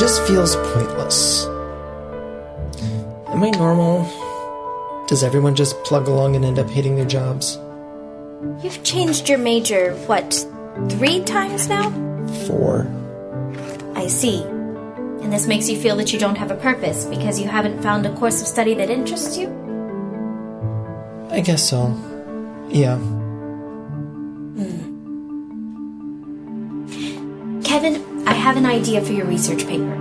just feels pointless. Am I normal? Does everyone just plug along and end up hating their jobs? You've changed your major, 3 times now? 4. I see. And this makes you feel that you don't have a purpose because you haven't found a course of study that interests you? I guess so. Yeah. Kevin, I have an idea for your research paper.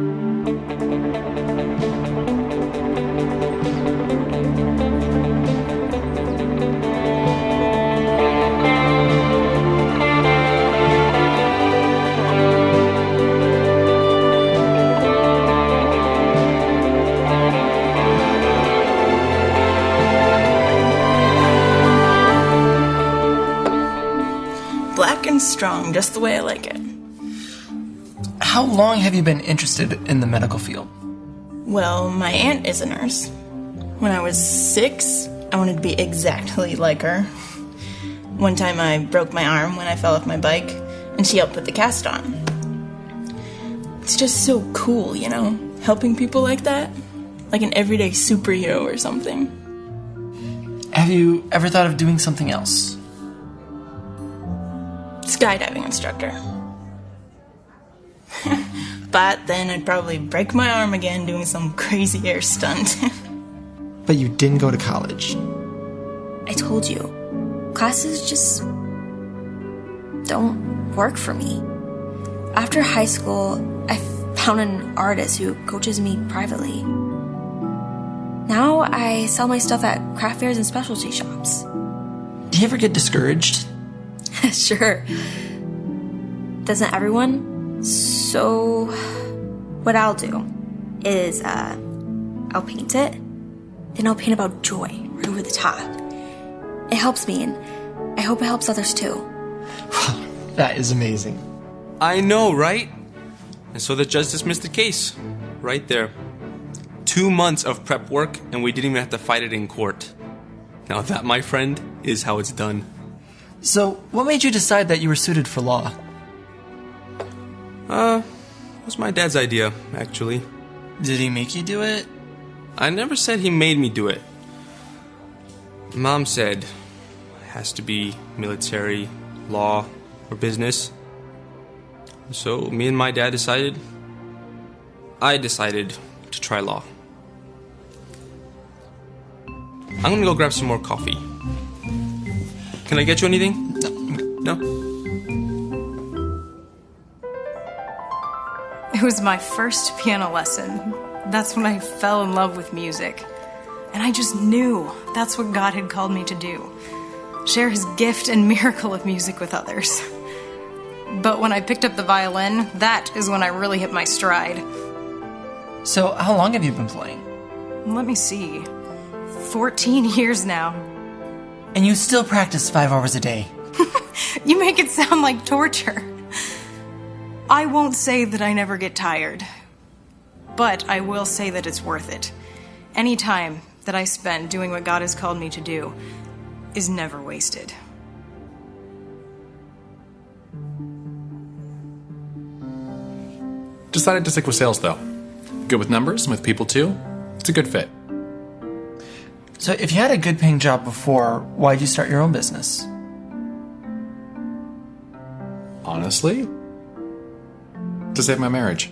Black and strong, just the way I like it. How long have you been interested in the medical field? Well, my aunt is a nurse. When I was 6, I wanted to be exactly like her. One time I broke my arm when I fell off my bike, and she helped put the cast on. It's just so cool, helping people like that. Like an everyday superhero or something. Have you ever thought of doing something else? Skydiving instructor. But then I'd probably break my arm again doing some crazy air stunt. But you didn't go to college. I told you, classes just don't work for me. After high school, I found an artist who coaches me privately. Now I sell my stuff at craft fairs and specialty shops. Do you ever get discouraged? Sure. Doesn't everyone? So, what I'll do is, I'll paint it, then I'll paint about joy right over the top. It helps me, and I hope it helps others too. That is amazing. I know, right? And so the judge dismissed the case. Right there. 2 months of prep work, and we didn't even have to fight it in court. Now that, my friend, is how it's done. So, what made you decide that you were suited for law? It was my dad's idea, actually. Did he make you do it? I never said he made me do it. Mom said it has to be military, law, or business. So me and my dad decided. I decided to try law. I'm gonna go grab some more coffee. Can I get you anything? No? It was my first piano lesson. That's when I fell in love with music. And I just knew that's what God had called me to do. Share his gift and miracle of music with others. But when I picked up the violin, that is when I really hit my stride. So, how long have you been playing? Let me see. 14 years now. And you still practice 5 hours a day? You make it sound like torture. I won't say that I never get tired, but I will say that it's worth it. Any time that I spend doing what God has called me to do is never wasted. Decided to stick with sales, though. Good with numbers and with people, too. It's a good fit. So if you had a good paying job before, why'd you start your own business? Honestly, to save my marriage.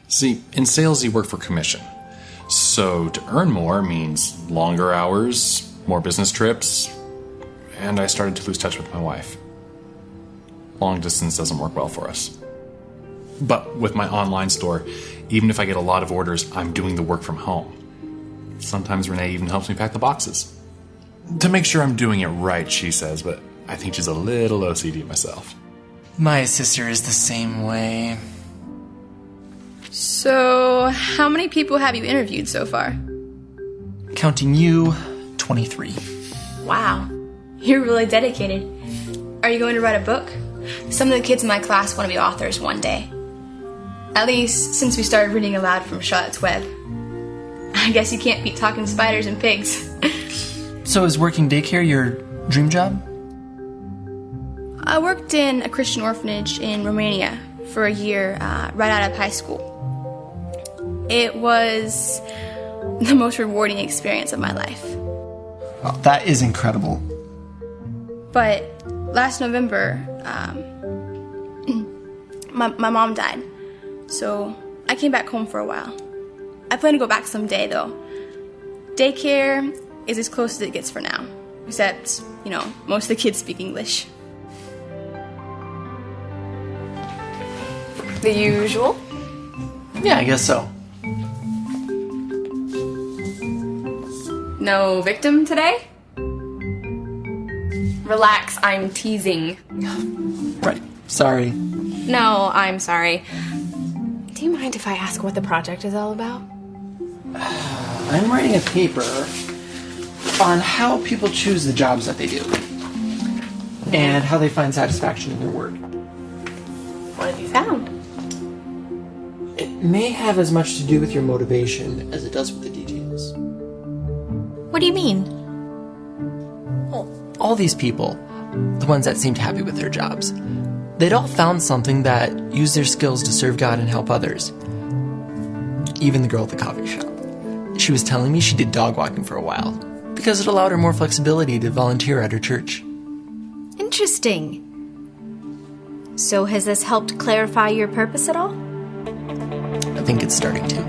See, in sales you work for commission. So to earn more means longer hours, more business trips, and I started to lose touch with my wife. Long distance doesn't work well for us. But with my online store, even if I get a lot of orders, I'm doing the work from home. Sometimes Renee even helps me pack the boxes. To make sure I'm doing it right, she says, but I think she's a little OCD myself. My sister is the same way. So, how many people have you interviewed so far? Counting you, 23. Wow, you're really dedicated. Are you going to write a book? Some of the kids in my class want to be authors one day. At least since we started reading aloud from Charlotte's Web. I guess you can't beat talking spiders and pigs. So is working daycare your dream job? I worked in a Christian orphanage in Romania for a year right out of high school. It was the most rewarding experience of my life. Wow, that is incredible. But last November, my mom died, so I came back home for a while. I plan to go back someday, though. Daycare is as close as it gets for now, except, most of the kids speak English. The usual? Yeah, I guess so. No victim today? Relax, I'm teasing. Right. Sorry. No, I'm sorry. Do you mind if I ask what the project is all about? I'm writing a paper on how people choose the jobs that they do and how they find satisfaction in their work. What have you found? It may have as much to do with your motivation as it does with the details. What do you mean? All these people, the ones that seemed happy with their jobs, they'd all found something that used their skills to serve God and help others. Even the girl at the coffee shop. She was telling me she did dog walking for a while because it allowed her more flexibility to volunteer at her church. Interesting. So has this helped clarify your purpose at all? I think it's starting to.